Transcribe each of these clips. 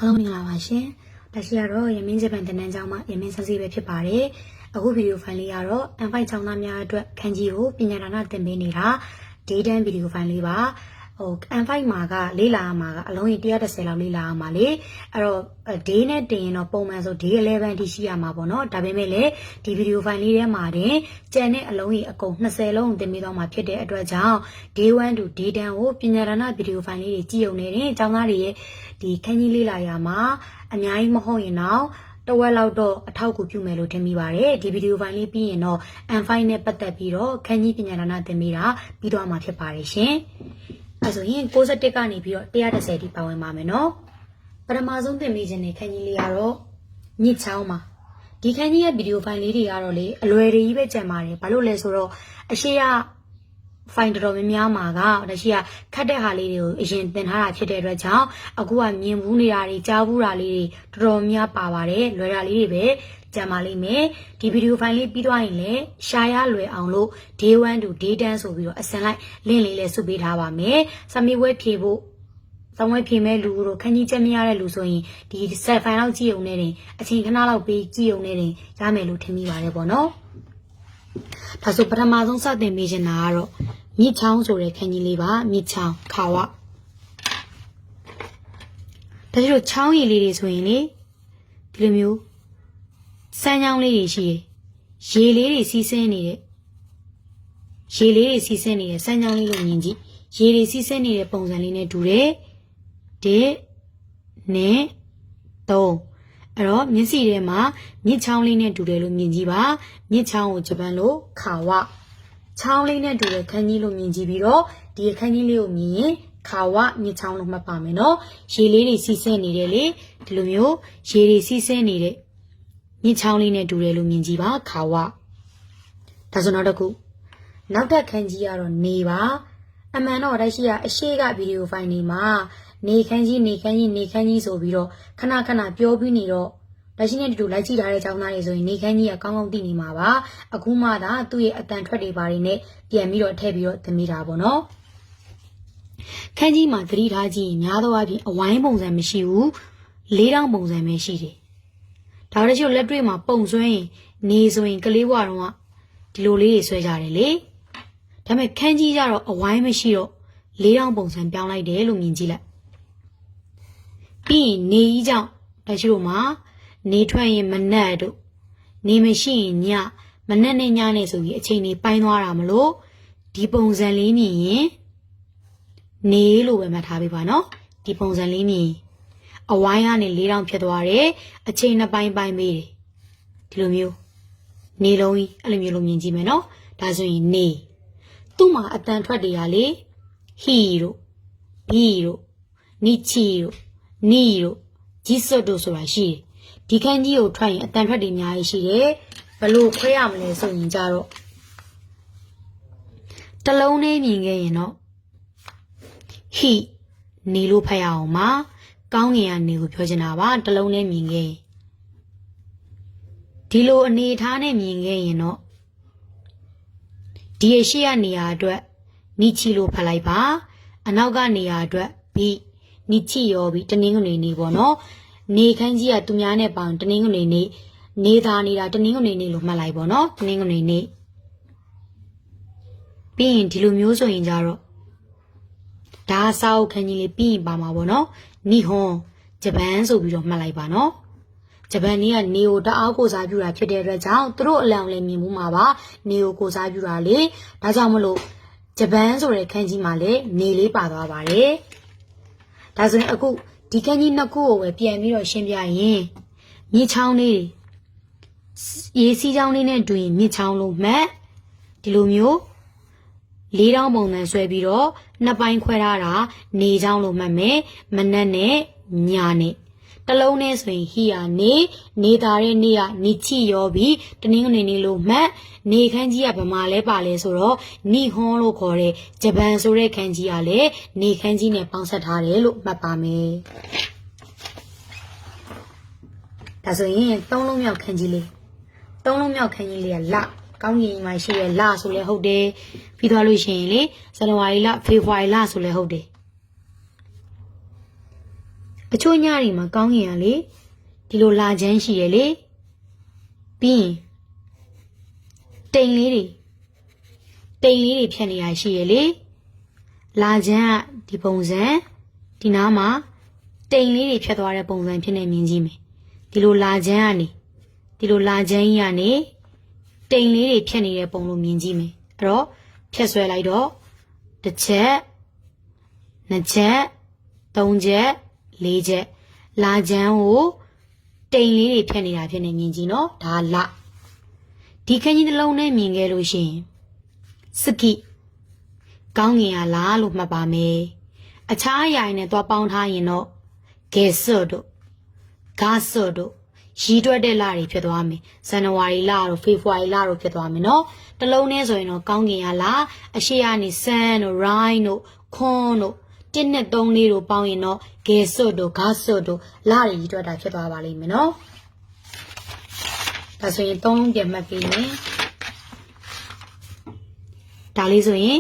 အားလုံးမင်္ဂလာပါရှင်။ဒါရှိရတော့ရမင်းဂျပန်တနန်းကျောင်းမှာရမင်းစစီပဲဖြစ်ပါတယ်။အခုဗီဒီယိုဖိုင်လေးကတော့ M5 ကျောင်းသားများအတွက်ခန်းကြီးကိုပညာဒါနသင်ပေးနေတာ Day10 ဗီဒီယိုဖိုင်လေးပါ။ M5 မှာကလေးလာမှာကအလုံးကြီး130လောက်လေးလာမှာလေ။အဲ့တော့ Day နဲ့တင်ရင်တော့ပုံမှန်ဆို Day 11ထိရှိရမှာပေါ့နော်။ဒါပေမဲ့လည်းဒီဗီဒီယိုဖိုင်လေးထဲမှာတင်ကျန်တဲ့အလုံးကြီးအကုန်20လုံးသင်ပေးတော့မှာဖြစ်တဲ့အတွက်ကြောင့် Day 1 to Day 10ကိုပညာဒါနဗီဒီယိုဖိုင်လေးတွေကြည့်ုံနေတယ်။ကျောင်းသားတွေရဲ့ဒီခန်းကြီးလေးလာရမှာအများကြီးမဟုတ်ရင်တော့တဝက်လောက်တော့အထောက်အကူပြုမယ်လို့ထင်မိပါတယ်ဒီဗီဒီယိုဖိုင်လေးပြီးရင်တော့ M5 နဲ့ပတ်သက်ပြီးတော့ခန်းကြီးပညာဒါနသင်ပေးတာပြီးတော့မှာဖြစ်ပါတယ်ရှင်အဲဆိုရင်61ကနေပြီးတော့130ထိပါဝင်ပါမယ်နော်ပထမဆုံးသင်ပေးခြင်းတဲ့ခန်းကြီးလေးကတော့မြစ်ချောင်းမှာဒီခန်းကြီးရဲ့ဗီဒီယိုဖိုင်လေးတွေကတော့လေအလွယ်တွေကြီးပဲကြံပါတယ်ဘာလို့လဲဆိုတော့အရှိရဖိုင်တော်များများမှာကတရှိကခတ်တဲ့ဟာလေးတွေကိုအရင်သင်ထားတာဖြစ်တဲ့အတွက်ကြောင့်အခုကမြင်ဘူးနေတာတွေကြားဘူးတာလေးတွေတော်များပါပါတယ်လွယ်တာလေးတွေပဲကြံပါလိမ့်မယ်ဒီဗီဒီယိုဖိုင်လေးပြီးသွားရင်လည်းရှာရလွယ်အောင်လို့ Day 1 to Day 10ဆိုပြီးတော့အစင်လိုက်လင့်လေးလည်းစုပေးထားပါမယ်စာမေးပွဲဖြေဖို့သံဝဲဖြေမဲ့လူတို့ခန်းကြီးချက်မရတဲ့လူဆိုရင်ဒီဆက်ဖိုင်လောက်ကြည့်ုံနေတယ်အချိန်ခဏလောက်ပေးကြည့်ုံနေတယ်ရမယ်လို့ထင်မိပါတယ်ပေါ့နော်ဒါဆိုပထမဆုံးစတင်ပေးချင်တာကတော့မြစ်ချောင်းဆိုတဲ့ခန်းကြီးလေးပါမြစ်ချောင်းခါဝဒါကျတော့ချောင်းရည်လေးတွေဆိုရင်လေဒီလိုမျိုးစမ်းချောင်းလေးတွေရှိတယ်ရေလေးတွေစီးဆင်းနေတဲ့စမ်းချောင်းလေးလို့မြင်ကြည့်ရေတွေစီးဆင်းနေတဲ့ပုံစံလေးနဲ့တူတယ်1နဲ့3အဲ့တော့မျက်စိထဲမှာမြစ်ချောင်းလေးနဲ့တူတယ်လို့မြင်ကြည့်ပါမြစ်ချောင်းကိုဂျပန်လိုခါဝချောင်းလေးနဲ့တူတဲ့ခန်းကြီးလို့မြင်ကြည့်ပြီးတော့ဒီခန်းကြီးလေးကိုမြင်ရင်ခါဝမြစ်ချောင်းလို့မှတ်ပါမယ်နော်ရေလေးတွေစီးဆင်းနေတယ်လေဒီလိုမျိုးရေတွေစီးဆင်းနေတဲ့မြစ်ချောင်းလေးနဲ့တူတယ်လို့မြင်ကြည့်ပါခါဝဒါဆိုနောက်တစ်ခုနောက်ထပ်ခန်းကြီးကတော့နေပါအမှန်တော့ဒါရှိရအရှိကဗီဒီယိုဖိုင်တွေမှာနေခန်းကြီးဆိုပြီးတော့ခဏပြောပြီးနေတော့ဒါရှိနေတူလိုက်ကြည့်ထားတဲ့ကျောင်းသားတွေဆိုရင်နေခန်းကြီးကကောင်းကောင်းသိနေမှာပါအခုမှသာသူ့ရဲ့အတန်ထွက်တွေပါတွေနဲ့ပြန်ပြီးတော့ထည့်ပြီးတော့သင်မိတာပေါ့နော်ခန်းကြီးမှာသတိထားကြည့်ရင်များသောအားဖြင့်အဝိုင်းပုံစံမရှိဘူးလေးတောင်ပုံစံပဲရှိတယ်ဒါတချို့လက်တွေ့မှာပုံဆွဲရင်နေဆိုရင်ကလေးဘွားတော့ဒီလိုလေးတွေဆွဲကြတယ်လေဒါပေမဲ့ခန်းကြီးကြတော့အဝိုင်းမရှိတော့လေးတောင်ပုံစံပြောင်းလိုက်တယ်လို့မြင်ကြည့်လိုက်ပြီးရင်နေကြီးကြောင့်တချို့မှာနေထွက်ရင်မနက်တို့နေမရှိရင်ညမနက်နဲ့ညနဲ့ဆိုပြီးအချိန်လေးပိုင်းသွားတာမလို့ဒီပုံစံလေးမြင်ရင်နေလို့ပဲမှတ်ထားပေးပါနော်ဒီပုံစံလေးမြင်အဝိုင်းကနေ၄တောင်ဖြစ်သွားတယ်အချိန်နှစ်ပိုင်းပေးတယ်ဒီလိုမျိုးနေလုံးကြီးအဲ့လိုမျိုးလို့မြင်ကြည့်မယ်နော်ဒါဆိုရင်နေသူ့မှာအတန်ထွက်တွေကလေဟီတို့ဘီတို့နီချီတို့နီတို့ဂျီဆွတ်တို့ဆိုတာရှိတယ်ဒီခန်းကြီးကိုထွက်ရင်အတန်ထွက်တွေအများကြီးရှိတယ်ဘလို့ခွဲရမလဲဆိုရင်ကြတော့တလုံးလေးမြင်ခဲ့ရင်တော့ဟီနေလို့ဖတ်ရအောင်ပါကောင်းငင်ကနေကိုပြောချင်တာပါတလုံးလေးမြင်ခဲ့ရင်ဒီလိုအနေထားနဲ့မြင်ခဲ့ရင်တော့ဒီအရှိရနေရာအတွက်နီချီလို့ဖတ်လိုက်ပါအနောက်ကနေရာအတွက်ဘီနီချီရောပြီးတနင်္ဂနွေနေ့ပေါ့နော်နေခန်းကြီးကသူများနဲ့ပေါင်တနင်္ဂနွေနေ့နေသားနေတာတနင်္ဂနွေနေ့လို့မှတ်လိုက်ပေါ့နော်တနင်္ဂနွေနေ့ပြီးရင်ဒီလိုမျိုးဆိုရင်ကြတော့ဒါစာအုပ်ခန်းကြီးလေးပြီးရင်ပါမှာပေါ့နော်နီဟွန်ဂျပန်ဆိုပြီးတော့မှတ်လိုက်ပါနော်ဂျပန်နေကနေကိုတအားကိုစားပြူတာဖြစ်တဲ့အတွက်ကြောင့်သူတို့အလောင်လည်းမြင်မှုမှာပါနေကိုစားပြူတာလေဒါကြောင့်မလို့ဂျပန်ဆိုတဲ့ခန်းကြီးမှာလည်းနေလေးပါသွားပါတယ်ဒါဆိုရင်အခုဒီခန်းကြီးနှစ်ခုကိုပဲပြန်ပြီးတော့ရှင်းပြရင်မြစ်ချောင်းလေးရေစီးချောင်းလေးနဲ့တူရင်မြစ်ချောင်းလို့မှတ်ဒီလိုမျိုးလေးတောင်ပုံစံဆွဲပြီးတော့နှစ်ပိုင်းခွဲထားတာနေချောင်းလို့မှတ်မယ်မနက်နဲ့ညနဲ့တလုံးနဲ့ဆိုရင်ဟီယာနေသားတဲ့နေ့ကနေချီရောပြီးတနင်္ဂနွေနေ့လို့မှတ်နေခန်းကြီးကဗမာလဲပါလဲဆိုတော့နီဟွန်လို့ခေါ်တဲ့ဂျပန်ဆိုတဲ့ခန်းကြီးကလည်းနေခန်းကြီးနဲ့ပေါင်းဆက်ထားတယ်လို့မှတ်ပါမယ်ဒါဆိုရင်သုံးလုံးမြောက်ခန်းကြီးလေးကလကောင်းကင်မှာရှိရဲ့လဆိုလဲဟုတ်တယ်ပြီးသွားလို့ရှိရင်လေဇန်နဝါရီလဖေဖော်ဝါရီလဆိုလဲဟုတ်တယ်အ ချို့ညတွေမှာကောင်းကင်ကလေဒီလိုလာချမ်းရှိရလေပြီးရင်တိမ်လေးတွေဖြတ်နေတာရှိရလေလာချမ်းကဒီပုံစံဒီနားမှာတိမ်လေးတွေဖြတ်သွားတဲ့ပုံစံဖြစ်နေမြင်ကြည့်မယ်ဒီလိုလာချမ်းကြီးကနေတိမ်လေးတွေဖြတ်နေတဲ့ပုံလို့မြင်ကြည့်မယ်အဲ့တော့ဖြတ်ဆွဲလိုက်တော့တစ်ချက်နှစ်ချက်သုံးချက်လေးချက်လာချမ်းကိုတိမ်လေးတွေဖြတ်နေတာဖြစ်နေမြင်ကြည့်နော်ဒါလဒီခန်းကြီးတစ်လုံးနဲ့မြင်ခဲ့လို့ရှိရင်စကိကောင်းငင်ရလားလို့မှတ်ပါမယ်အခြားအရာတွေနဲ့သွားပေါင်းထားရင်တော့ဂေဆော့တို့ဂါဆော့တို့ရီးတွက်တဲ့လတွေဖြစ်သွားမယ်ဇန်နဝါရီလတို့ဖေဖော်ဝါရီလတို့ဖြစ်သွားမယ်နော်တစ်လုံးနဲ့ဆိုရင်တော့ကောင်းကင်ရလားအရှိကနေဆန်းတို့ရိုင်းတို့ခွန်းတို့1နဲ့3လေးတို့ပေါင်းရင်တော့ဂေဆော့တို့ဂါဆော့တို့လတွေရီးတွက်တာဖြစ်သွားပါလိမ့်မယ်နော်ဒါဆိုရင်3လုံးပြန်မှတ်ပြီးမယ်ဒါလေးဆိုရင်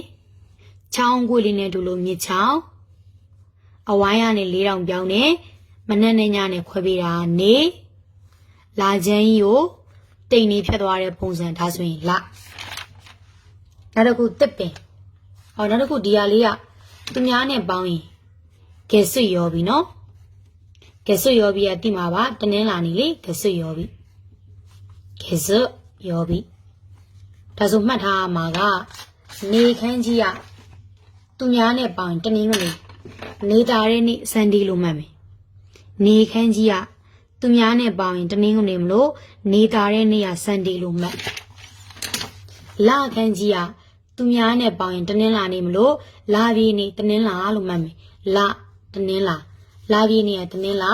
ချောင်းကွေလေးနဲ့တူလို့မြစ်ချောင်းအဝိုင်းကနေ4000ပြောင်းနေမနက်နဲ့ညနဲ့ခွဲပေးတာနေလာချမ်းကြီးကိုတိမ်နေဖြတ်သွားတဲ့ပုံစံဒါဆိုရင်လနောက်တစ်ခုတစ်ပင်နောက်တစ်ခုဒီဟာလေးကသူများနဲ့ပေါင်းရင်ဂေဆွရောပြီနော်ဂေဆွရောပြီကတိမှာပါတနင်းလာနေလေဂေဆွရောပြီဒါဆိုမှတ်ထားမှာကနေခန်းကြီးကသူများနဲ့ပေါင်းရင်တနင်းကနေနေတာတဲ့နေ့စန်ဒီလို့မှတ်မယ်နေခန်းကြီးကသူများနဲ့ပေါင်းရင်တနင်္ဂနွေမလို့နေတာတဲ့နေ့ကစန်ဒေးလို့မှတ်လခန်းကြီးကသူများနဲ့ပေါင်းရင်တနင်္လာနေ့မလို့လာပြေးနေ့တနင်္လာလို့မှတ်မယ်လတနင်္လာလာပြေးနေ့ကတနင်္လာ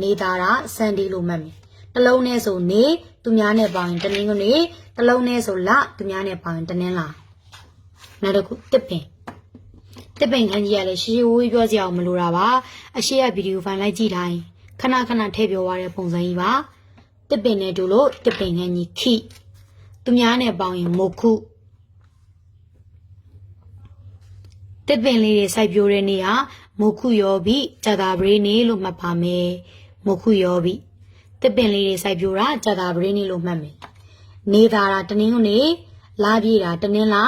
နေတာတာစန်ဒေးလို့မှတ်မယ်တစ်လုံးနဲ့ဆိုနေသူများနဲ့ပေါင်းရင်တနင်္ဂနွေတစ်လုံးနဲ့ဆိုလသူများနဲ့ပေါင်းရင်တနင်္လာနောက်တစ်ခုတစ်ပင်ခန်းကြီးကလည်းရှေးဝေးပြောစရာမလိုတာပါအရှိရဗီဒီယိုဖိုင်လိုက်ကြည့်တိုင်းခဏထည့်ပြောရတဲ့ပုံစံကြီးပါတစ်ပင်နဲ့တူလို့တစ်ပင်ခန်းကြီးခိသူများနဲ့ပေါင်းရင်မုခုတစ်ပင်လေးတွေစိုက်ပျိုးတဲ့နေ့ဟာမုခုရောပြီးကြာတာပရိနေ့လို့မှတ်ပါမယ်မုခုရောပြီးတစ်ပင်လေးတွေစိုက်ပျိုးတာကြာတာပရိနေ့လို့မှတ်မယ်နေတာတာတနင်္ဂနွေလာပြေးတာတနင်္လာ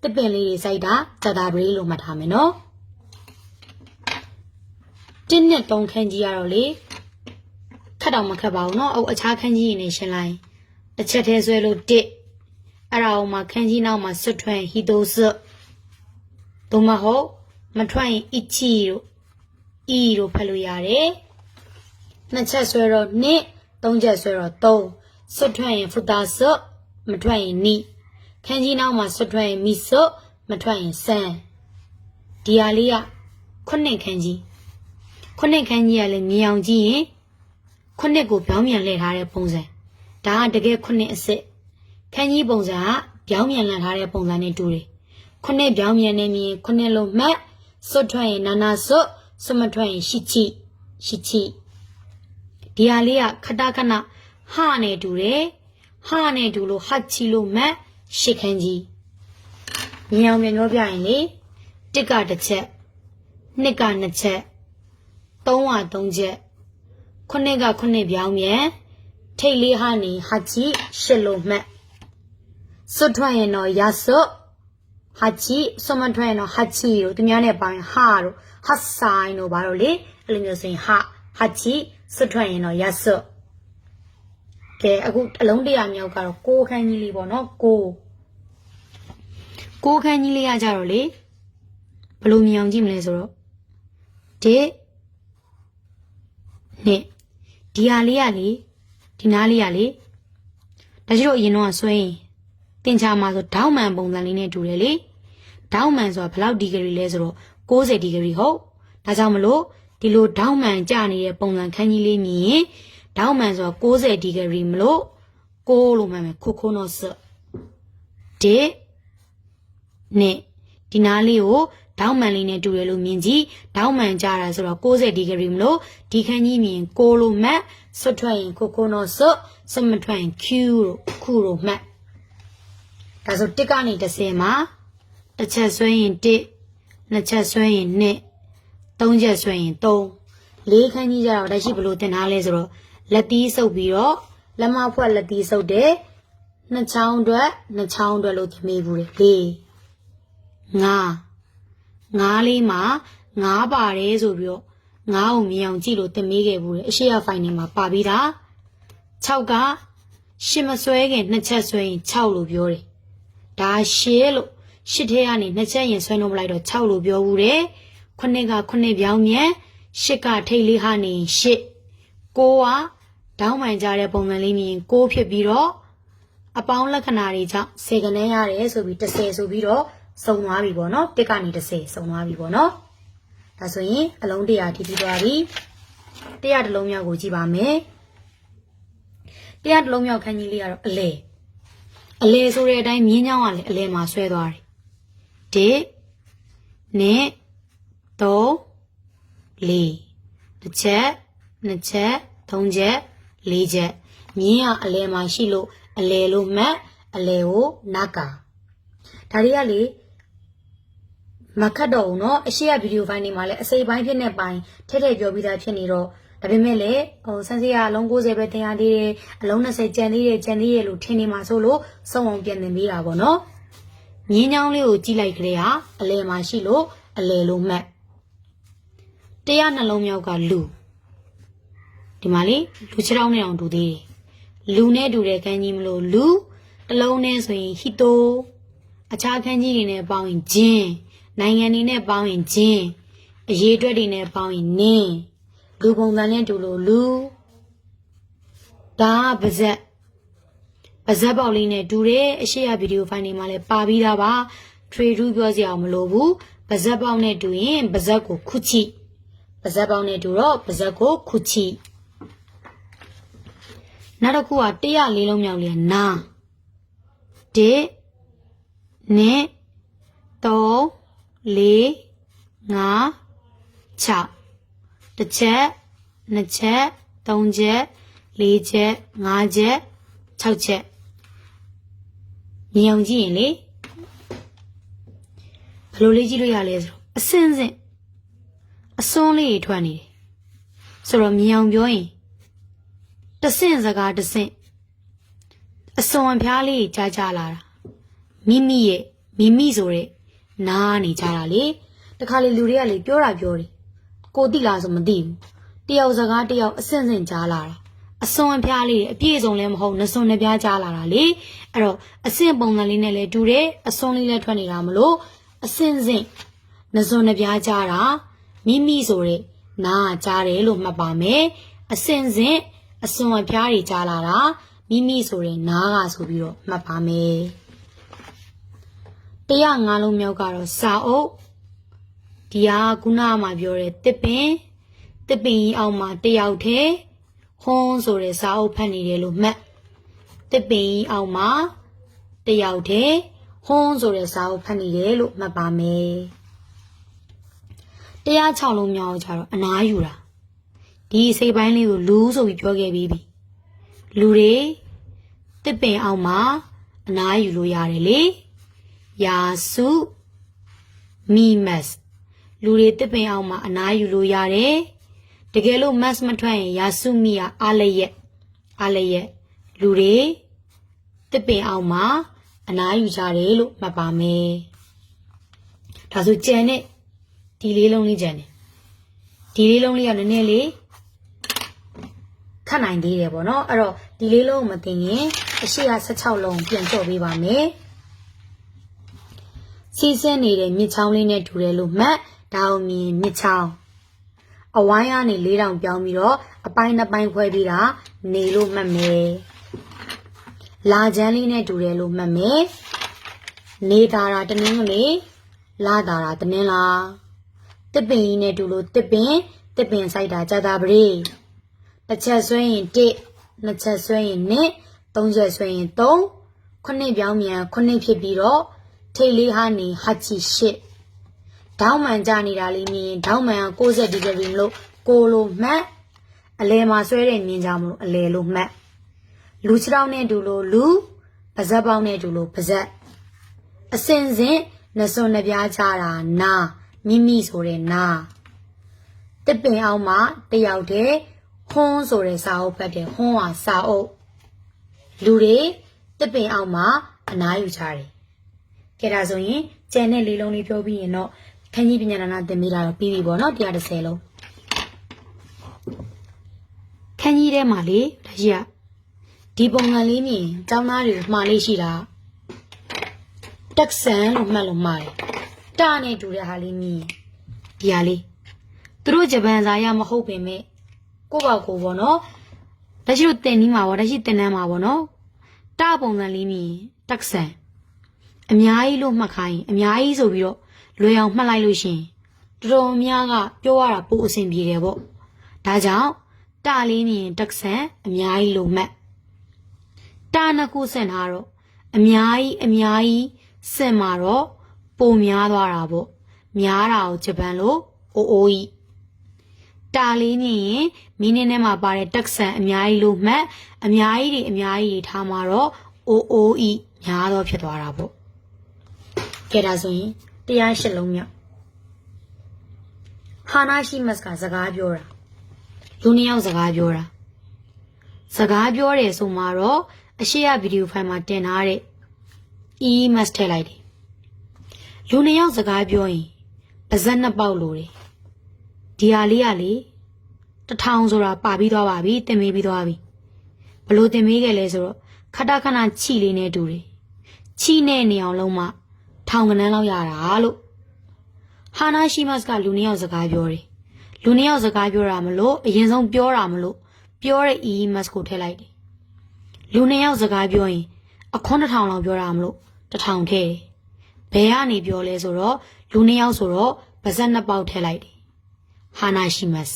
တစ်ပင်လေးတွေစိုက်တာကြာတာပရိလို့မှတ်ထားမယ်နော်1နဲ့3ခန်းကြီးရတော့လေခက်တော့မခက်ပါဘူးเนาะအခြားခန်းကြီးနေရှင်းလိုက်တစ်ချက်သေးဆွဲလို့1အဲ့ဒါအောင်မှာခန်းကြီးနောက်မှာစွတ်ထွန်းဟီတိုစွတ်သို့မဟုတ်မထွက်ရင်အချီတို့ဖတ်လို့ရတယ်နှစ်ချက်ဆွဲတော့2 3ချက်ဆွဲတော့3စွတ်ထွန်းရင်ဖူတာစွတ်မထွက်ရင်နီခန်းကြီးနောက်မှာစွတ်ထွန်းရင်မီစွတ်မထွက်ရင်ဆန်းဒီဟာလေးက9ခန်းကြီးကလည်းမြင်အောင်ကြည့်ရင်9ကိုပြောင်းပြန်လှည့်ထားတဲ့ပုံစံဒါကတကယ်9အစစ်ခန်းကြီးပုံစံကပြောင်းပြန်လှည့်ထားတဲ့ပုံစံနဲ့တူတယ်9ပြောင်းပြန်နေမြင်9လုံးမှတ်စွတ်ထွက်ရင်နာနာစွတ်စွတ်မထွက်ရင်ရှိချိဒီဟာလေးကခဏဟာနဲ့တူတယ်ဟာနဲ့တူလို့ဟာချီလို့မှတ်ရှစ်ခန်းကြီးမြင်အောင်ပြန်ပြောပြရင်လေတစ်ကတစ်ချက်နှစ်ကနှစ်ချက်3 ချက်9က9ပြောင်းပြန်ထိတ်လေးဟာနေဟာချီ8လို့မှတ်စွတ်ထွက်ရင်တော့ရစွတ်ဟာချီစွတ်မထွက်ရင်တော့ဟာချီတို့သူများနဲ့ပိုင်းဟာတို့ဟာဆိုင်တို့ဘာလို့လေအဲ့လိုမျိုးဆိုရင်ဟာချီစွတ်ထွက်ရင်တော့ရစွတ်ကဲအခုအလုံး100မြောက်ကတော့6ခန်းကြီးလေးပေါ့နော်6ခန်းကြီးလေးရကြတော့လေဘယ်လိုမြင်အောင်ကြည့်မလဲဆိုတော့ဒီဒီဟာလေးကလေဒီနားလေးကလေဒါကျတော့အရင်တော့ဆွဲရင်တင်ချာမှာဆိုဒေါက်မှန်ပုံစံလေးနဲ့တူတယ်လေဒေါက်မှန်ဆိုတာဘယ်လောက်ဒီဂရီလဲဆိုတော့60ဒီဂရီဟုတ်ဒါကြောင့်မလို့ဒီလိုဒေါက်မှန်ကျနေတဲ့ပုံစံခန်းကြီးလေးမြင်ရင်ဒေါက်မှန်ဆိုတာ60ဒီဂရီမလို့6လို့မှတ်မယ်ခုနော့စဒီနဲ့ဒီနားလေးကိုဒေါက်မှန်လေးနဲ့တူတယ်လို့မြင်ကြည့်ဒေါက်မှန်ကြတာဆိုတော့60ဒီဂရီမလို့ဒီခန်းကြီးမြင်6လို့မှတ်စွတ်ထွက်ရင်ခုနော့စမထွက်ရင် Q လို့ခုလို့မှတ်ဒါဆို1ကနေ10မှာတစ်ချက်ဆွဲရင်1နှစ်ချက်ဆွဲရင်2 3ချက်ဆွဲရင်3 လေးခန်းကြီးကြတော့ဒါရှိဘလို့တင်ထားလဲဆိုတော့လက်သီးစုပ်ပြီးတော့လက်မဖွဲ့လက်သီးစုပ်တယ်နှစ်ချောင်းအတွက်လို့သင်ပေးဘူးလေငါးလေးမှာငါးပါတယ်ဆိုပြီးတော့ငါးကိုမြင်အောင်ကြည့်လို့သင်ပေးခဲ့ဘူးလေအရှိရဖိုင်ထဲမှာပါပြီးသား6ကရှစ်မဆွဲခင်နှစ်ချက်ဆွဲရင်6လို့ပြောတယ်ဒါရှစ်လို့ရှစ်ထဲကနေနှစ်ချက်ရင်ဆွဲနှုတ်လိုက်တော့6လို့ပြောဘူးတယ်9က9ပြောင်းမြန်8ကထိတ်လေးဟာနေ8 9ကဒေါင်းမှန်ကြတဲ့ပုံစံလေးမြင်6ဖြစ်ပြီးတော့အပေါင်းလက္ခဏာတွေကြောင့်10ခန်းရတယ်ဆိုပြီး10ဆိုပြီးတော့စုံသွားပြီပေါ့နော်1ကနေ10စုံသွားပြီပေါ့နော်ဒါဆိုရင်အလုံး100ထိပြီးသွားပြီ100တစ်လုံးမြောက်ကိုကြည့်ပါမယ်100တစ်လုံးမြောက်ခန်းကြီးလေးကတော့အလဲဆိုတဲ့အတိုင်းမြင်းချောင်းကလည်းအလဲမှာဆွဲသွားတယ်1နဲ့3 4တစ်ချက်နှစ်ချက်သုံးချက်လေးချက်မြင်းကအလဲမှာရှိလို့အလဲလို့မှတ်အလဲကိုနာကာဒါတွေကလေမခတ်တော့ဘူးเนาะအရှိရဗီဒီယိုဖိုင်တွေမှာလည်းအစိပ်ပိုင်းဖြစ်နေပိုင်းထက်ထက်ပြောပြီးသားဖြစ်နေတော့ဒါပေမဲ့လည်းဆန်းစီကအလုံး90ပဲတင်ရသေးတယ်အလုံး20ကျန်သေးတယ်လို့ထင်နေမှာဆိုလို့စုံအောင်ပြန်သင်ပေးတာပေါ့เนาะမြင်းချောင်းလေးကိုကြည့်လိုက်ကြလေဟာအလဲမှာရှိလို့အလဲလို့မှတ်100နှလုံးမြောက်ကလူဒီမှာလေလူ6တောင်းနဲ့အောင်တူသေးတယ်လူနဲ့တူတဲ့ခန်းကြီးမလို့လူတစ်လုံးနဲ့ဆိုရင်ဟီတိုအခြားခန်းကြီးတွေနဲ့ပေါင်းရင်ဂျင်းနိုင်ငံတွေနဲ့ပေါင်းရင်ဂျင်းအရေးအတွက်တွေနဲ့ပေါင်းရင်နင်းလူပုံစံနဲ့တူလို့လူဒါပါဇက်ပေါက်လေးနဲ့တူတယ်အရှိရဗီဒီယိုဖိုင်တွေမှာလည်းပါပြီးသားပါထရေထူးပြောစရာမလိုဘူးပါဇက်ပေါက်နဲ့တူရင်ပါဇက်ကိုခုချိပါဇက်ပေါက်နဲ့တူတော့ပါဇက်ကိုခုချိနောက်တစ်ခုက104လုံးမြောက်လေးနာ1နဲ့3 4 5 6တစ်ချက်နှစ်ချက်သုံးချက်လေးချက်ငါးချက်6ချက်မြင်အောင်ကြည့်ရင်လေဘယ်လိုလေးကြည့်လို့ရလဲဆိုတော့အစင်းစင်းအစွန်းလေးထွက်နေတယ်ဆိုတော့မြင်အောင်ပြောရင်တဆင့်စကားတဆင့်အစွန်ဖျားလေးကြားလာတာမိမိဆိုတဲ့နားနေကြတာလေတခါလေလူတွေကလေပြောတယ်ကိုသိလားဆိုမသိဘူးတယောက်စကားတယောက်အဆင့်ဆင့်ကြားလာတာအစွန်ဖျားလေးအပြည့်စုံလည်းမဟုတ်နှစွန်နှပြားကြားလာတာလေအဲ့တော့အဆင့်ပုံစံလေးနဲ့လည်းတူတယ်အစွန်လေးလည်းထွက်နေတာမလို့အဆင့်ဆင့်နှစွန်နှပြားကြားတာမိဆိုတဲ့နားကြားတယ်လို့မှတ်ပါမယ်အဆင့်ဆင့်အစွန်အဖျားတွေကြားလာတာမိဆိုတဲ့နားကဆိုပြီးတော့မှတ်ပါမယ်105လုံးမြောက်ကတော့စာအုပ်ဒီဟာခုနကမှပြောတဲ့တစ်ပင်ကြီးအောက်မှာတယောက်တည်းဟွန်းဆိုတဲ့စာအုပ်ဖတ်နေတယ်လို့မှတ်တစ်ပင်ကြီးအောက်မှာတယောက်တည်းဟွန်းဆိုတဲ့စာအုပ်ဖတ်နေတယ်လို့မှတ်ပါမယ်106လုံးမြောက်ကြတော့အနားယူတာဒီစိတ်ပိုင်းလေးကိုလူဆိုပြီးပြောခဲ့ပြီးပြီလူတွေတစ်ပင်အောင်မှာအနားယူလို့ရတယ်လေယာစုမီမတ်လူတွေတစ်ပင်အောင်မှာအနားယူလို့ရတယ်တကယ်လို့ mass မထွက်ရင်ယာစုမီကအားလျက်လူတွေတစ်ပင်အောင်မှာအနားယူကြတယ်လို့မှတ်ပါမယ်ဒါဆိုကြံတဲ့ဒီလေးလုံးလေးကြံတယ်ဒီလေးလုံးလေးကနည်းနည်းလေးခတ်နိုင်သေးတယ်ပေါ့နော်အဲ့တော့ဒီလေးလုံးမသိရင်အရှိရ16လုံးပြန်ကြော့ပေးပါမယ်စီးစင်းနေတဲ့မြစ်ချောင်းလေးနဲ့တူတယ်လို့မှတ်ဒါအောင်မြင်မြစ်ချောင်းအဝိုင်းကနေ4000ပြောင်းပြီးတော့အပိုင်းနှစ်ပိုင်းခွဲပြီးတာနေလို့မှတ်မယ်လာချမ်းလေးနဲ့တူတယ်လို့မှတ်မယ်နေတာတာတနင်းကလေးလာတာတာတနင်းလားတစ်ပင်ကြီးနဲ့တူလို့တစ်ပင်စိုက်တာကြာတာပရိတစ်ချက်ဆွဲရင်1နှစ်ချက်ဆွဲရင်2သုံးချက်ဆွဲရင်3 9ပြောင်းမြန်9ဖြစ်ပြီးတော့ထိတ်လေးဟာနေဟာချီ8ဒေါင်းမှန်ကြနေတာလေးမြင်ဒေါင်းမှန်က60ဒီဂရီမလို့ကိုလိုမှတ်အလဲမှာဆွဲတဲ့မြင်ကြမလို့အလဲလို့မှတ်လူ6တောင်းနဲ့တူလို့လူပါဇက်ပေါင်းနဲ့တူလို့ပါဇက်အစင်စင်နှစွန်နှပြားကြတာနာမိဆိုတဲ့နာတ တစ်ပင်အောင်မှာတယောက်တည်းဟွန်းဆိုတဲ့စာအုပ်ဖတ်တယ်ဟွန်းဟာစာအုပ်လူတွေတစ်ပင်အောင်မှာအနားယူကြတယ်ကဲဒါဆိုရင်ကျန်တဲ့လေးလုံးလေးပြောပြီးရင်တော့ခန်းကြီးပညာဒါနသင်ပေးတာတော့ပြီးပြီပေါ့နော်130လုံးခန်းကြီးထဲမှာလေဒါကြီးကဒီပုံစံလေးမြင်ကျောင်းသားတွေကိုမှားလေးရှိတာတက်ဆန်လို့မှတ်လို့မှားတယ်တာနဲ့တူတဲ့ဟာလေးမြင်ဒီဟာလေးသူတို့ဂျပန်စာရမဟုတ်ပင်မဲ့ကိုပေါ့ကိုပေါ့နော်ဒါရှိလို့တင်နီးမှာပေါ့ဒါရှိတင်နန်းမှာပေါ့နော်တာပုံစံလေးမြင်တက်ဆန်အများကြီးလို့မှတ်ခိုင်းအများကြီးဆိုပြီးတော့လွယ်အောင်မှတ်လိုက်လို့ရှင်တော်တော်များကပြောရတာပိုအဆင်ပြေတယ်ပေါ့ဒါကြောင့်တာလေးမြင်တက်ဆန်အများကြီးလို့မှတ်တာနှစ်ခုဆင်ထားတော့အများကြီးဆင်မှာတော့ပိုများသွားတာပေါ့များတာကိုဂျပန်လို့အိုအိုကြီးတာလေးမြင်ရင်မင်းနဲ့မှာပါတဲ့တက်ဆန်အများကြီးလို့မှတ်အများကြီးထားမှာတော့အိုအိုကြီးများတော့ဖြစ်သွားတာပေါ့ကဲဒါဆိုရင်108လုံးမြောက်ဟာနာရှိမတ်ကစကားပြောတာလူနှစ်ယောက်စကားပြောတာစကားပြောတယ်ဆိုမှတော့အရှိရဗီဒီယိုဖိုင်မှာတင်ထားတဲ့ EMS ထည့်လိုက်တယ်လူနှစ်ယောက်စကားပြောရင်ပါဇက်နှစ်ပေါက်လိုတယ်ဒီဟာလေးကလေ1000ဆိုတာပါပြီးသွားပါပြီတင်မေးပြီးသွားပြီဘလို့တင်မေးခဲ့လဲဆိုတော့ခဏခဏချီလေးနဲ့တူတယ်ချီနဲ့နေအောင်လုံးမှထောင်ကနန်းလောက်ရတာလို့ဟာနာရှိမတ်ကလူနှစ်ယောက်စကားပြောတယ်လူနှစ်ယောက်စကားပြောတာမလို့အရင်ဆုံးပြောတာမလို့ပြောတဲ့ EMS ကိုထည့်လိုက်တယ်လူနှစ်ယောက်စကားပြောရင်အခွန်း1000လောက်ပြောတာမလို့1000ထည့်တယ်ဘယ်ကနေပြောလဲဆိုတော့လူနှစ်ယောက်ဆိုတော့ပါဇက်နှစ်ပေါက်ထည့်လိုက်တယ်ဟာနာရှိမတ်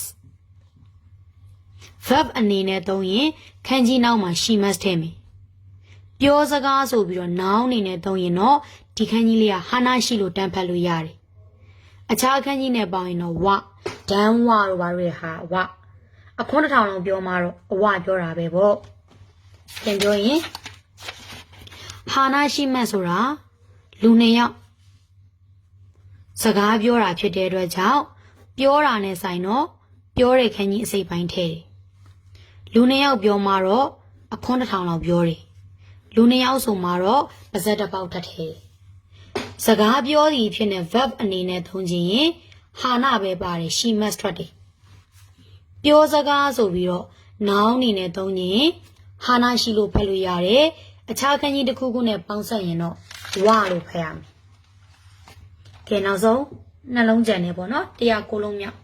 verb အနေနဲ့သုံးရင်ခန်းကြီးနောက်မှာရှိမတ်ထည့်မယ်ပြောစကားဆိုပြီးတော့ noun အနေနဲ့သုံးရင်တော့ဒီခန်းကြီးလေးကဟာနာရှိလို့တန်းဖတ်လို့ရတယ်အခြားခန်းကြီးနဲ့ပေါင်းရင်တော့ဝဒန်းဝတို့ဘာလို့လဲဟာဝအခွန်း1000လုံးပြောမှတော့အဝပြောတာပဲပေါ့ပြန်ပြောရင်ဟာနာရှိမတ်ဆိုတာလူနှစ်ယောက်စကားပြောတာဖြစ်တဲ့အတွက်ကြောင့်ပြောတာနဲ့ဆိုင်တော့ပြောတဲ့ခန်းကြီးအစိပ်ပိုင်းထဲတယ်လူနှစ်ယောက်ပြောမှတော့အခွန်း1000လောက်ပြောတယ်လူနှစ်ယောက်ဆိုမှတော့ပါဇက်တစ်ပေါက်တတ်တယ်စကားပြောသည်ဖြစ်နေ verb အနေနဲ့သုံးခြင်းရင်ဟာနာပဲပါတယ် she must ထွက်တယ်ပြောစကားဆိုပြီးတော့ noun အနေနဲ့သုံးခြင်းဟာနာရှိလို့ဖတ်လို့ရတယ်အခြားခန်းကြီးတစ်ခုခုနဲ့ပေါင်းစပ်ရင်တော့ဝလို့ဖတ်ရမယ်ကဲနောက်ဆုံးနှလုံးကြံနေပေါ့နော်109လုံးမြောက်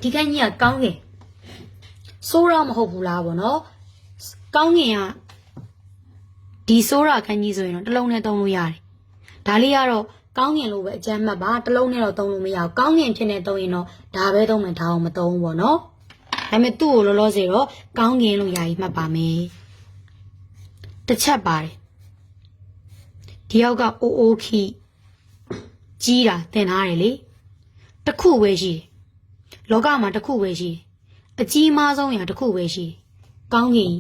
ဒီခန်းကြီးကကောင်းကင်စိုးရမဟုတ်ဘူးလားပေါ့နော်ကောင်းကင်ကဒီစိုးရခန်းကြီးဆိုရင်တော့တစ်လုံးနဲ့သုံးလို့ရတယ်ဒါလေးကတော့ကောင်းကင်လို့ပဲအကျမ်းမှတ်ပါတစ်လုံးနဲ့တော့သုံးလို့မရဘူးကောင်းကင်ဖြစ်နေသုံးရင်တော့ဒါပဲသုံးမယ်ဒါအောင်မသုံးဘူးပေါ့နော်ဒါပေမဲ့သူ့ကိုလောလောဆယ်တော့ကောင်းကင်လို့ယာယီမှတ်ပါမယ်တစ်ချက်ပါတယ်ဒီယောက်ကအိုအိုခီကြီးတာသင်ထားတယ်လေတစ်ခုပဲရှိတယ်လောကမှာတစ်ခုပဲရှိတယ်အကြီးမားဆုံးရာတစ်ခုပဲရှိတယ်ကောင်းကင်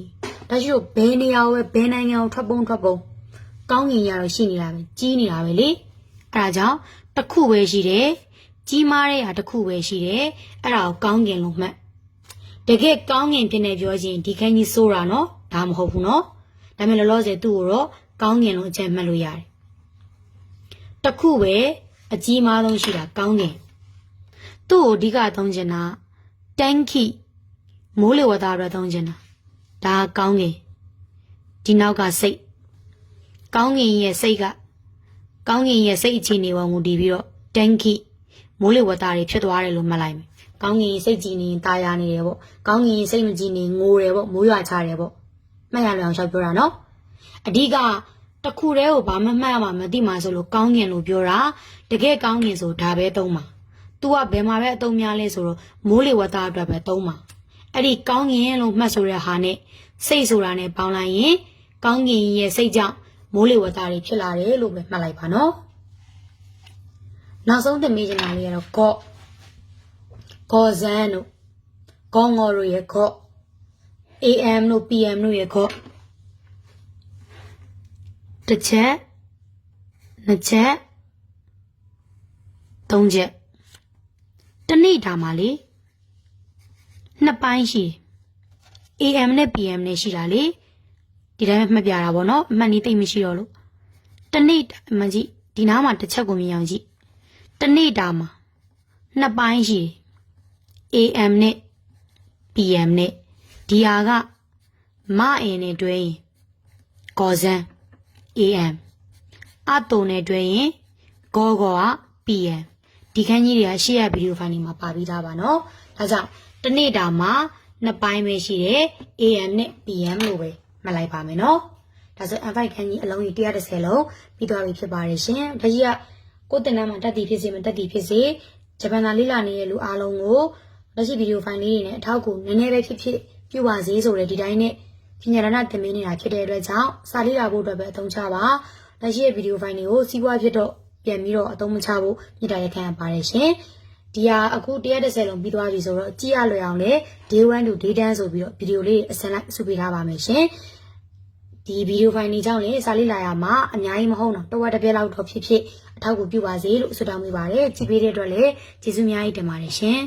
ဒါရှိတော့ဘယ်နေရာကိုပဲဘယ်နိုင်ငံကိုထွက်ပုံကောင်းကင်ရတော့ရှိနေတာပဲကြီးနေတာပဲလေအဲဒါကြောင့်တစ်ခုပဲရှိတယ်ကြီးမားတဲ့ဟာတစ်ခုပဲရှိတယ်အဲ့ဒါကိုကောင်းကင်လို့မှတ်တကယ်ကောင်းကင်ဖြစ်နေပြောချင်းဒီခန်းကြီးစိုးတာနော်ဒါမဟုတ်ဘူးနော်ဒါပေမဲ့လောလောဆယ်သူ့ကိုတော့ကောင်းကင်လို့အချက်မှတ်လို့ရတယ်တစ်ခုပဲအကြီးမားဆုံးရှိတာကောင်းကင်သူ့ကိုအဓိကသုံးချင်တာတန်းခိမိုးလေဝသအတွက်သုံးချင်တာဒါကောင်းကင်ဒီနောက်ကစိတ်ကောင်းကင်ရဲ့စိတ်အခြေအနေပေါ်မူတည်ပြီးတော့တန်းခိမိုးလေဝသတွေဖြစ်သွားတယ်လို့မှတ်လိုက်မယ်ကောင်းကင်စိတ်ကြည်နေရင်ตายရနေတယ်ပေါ့ကောင်းကင်စိတ်မကြည်နေငိုတယ်ပေါ့မိုးရွာချတယ်ပေါ့မှတ်ရလို့အောင်ရှောက်ပြောတာနော်အဓိကတစ်ခုတည်းကိုဘာမှမှတ်ရမှာမသိမှဆိုလို့ကောင်းကင်လို့ပြောတာတကယ်ကောင်းကင်ဆိုဒါပဲသုံးမှာ तू ကဘယ်မှာပဲအသုံးများလဲဆိုတော့မိုးလေဝသအတွက်ပဲသုံးမှာအဲ့ဒီကောင်းကင်လို့မှတ်ဆိုတဲ့ဟာနဲ့စိတ်ဆိုတာနဲ့ပေါင်းလိုက်ရင်ကောင်းကင်ရဲ့စိတ်ကြောင့်မိုးလေဝသတွေဖြစ်လာတယ်လို့ပဲမှတ်လိုက်ပါနော်နောက်ဆုံးသင်မိချင်တာလေးကတော့ကောဇန်တို့ကောငေါ်တို့ရဲ့ကော AM တို့ PM တို့ရဲ့ကောတစ်ချက်နှစ်ချက်သုံးချက်တ နေ့တာမှာလေနှစ်ပိုင်းရှိတယ် AM နဲ့ PM နဲ့ရှိတာလေဒီတိုင်းမှတ်ပြတာပေါ့နော်အမှန်ကြီးသိမရှိတော့လို့တနေ့မှကြည့်ဒီနားမှာတစ်ချက်ကိုမြင်အောင်ကြည့်တနေ့တာမှာနှစ်ပိုင်းရှိတယ် AM နဲ့ PM နဲ့ဒီဟာကမအင်နဲ့တွဲရင်ကောစမ်း AM အတုံနဲ့တွဲရင်ဂေါက PM ဒီခန်းကြီးတွေကရှေ့ရဗီဒီယိုဖိုင်တွေမှာပါပြီးသားပါနော်ဒါကြောင့်တနေ့တာမှာနှစ်ပိုင်းပဲရှိတယ် AM နဲ့ PM လို့ပဲမှတ်လိုက်ပါမယ်နော်ဒါဆို N5 ခန်းကြီးအလုံးကြီး130လုံးပြီးသွားပြီဖြစ်ပါတယ်ရှင်ဒါကြီးကကိုယ်တင်တန်းမှာတက်တည်ဖြစ်စေမတက်တည်ဖြစ်စေဂျပန်သားလေးလာနေတဲ့လူအားလုံးကိုလက်ရှိဗီဒီယိုဖိုင်လေးတွေနဲ့အထောက်အကူနည်းနည်းပဲဖြစ်ဖြစ်ပြုပါစေဆိုတဲ့ဒီတိုင်းနဲ့ပညာရဏသင်ပေးနေတာဖြစ်တဲ့အတွက်ကြောင့်စာလေးလာဖို့အတွက်ပဲအသုံးချပါလက်ရှိရဲ့ဗီဒီယိုဖိုင်တွေကိုစီးပွားဖြစ်တော့ပြန်ပြီးတော့အသုံးမချဖို့မြစ်တာရက်ခံရပါတယ်ရှင်ဒီဟာအခု130လုံးပြီးသွားပြီဆိုတော့ကြည့်ရလွယ်အောင်လေ day 1 to day 10ဆိုပြီးတော့ဗီဒီယိုလေးအစမ်းလိုက်စုပေးထားပါမယ်ရှင်ဒီဗီဒီယိုဖိုင်တွေကြောင့်လေစာလေးလာရမှာအများကြီးမဟုတ်တော့တစ်ဝက်တစ်ပြက်လောက်တော့ဖြစ်ဖြစ်အထောက်အကူပြုပါစေလို့ဆုတောင်းပေးပါတယ်ကြည့်ပေးတဲ့အတွက်လည်းကျေးဇူးအများကြီးတင်ပါတယ်ရှင်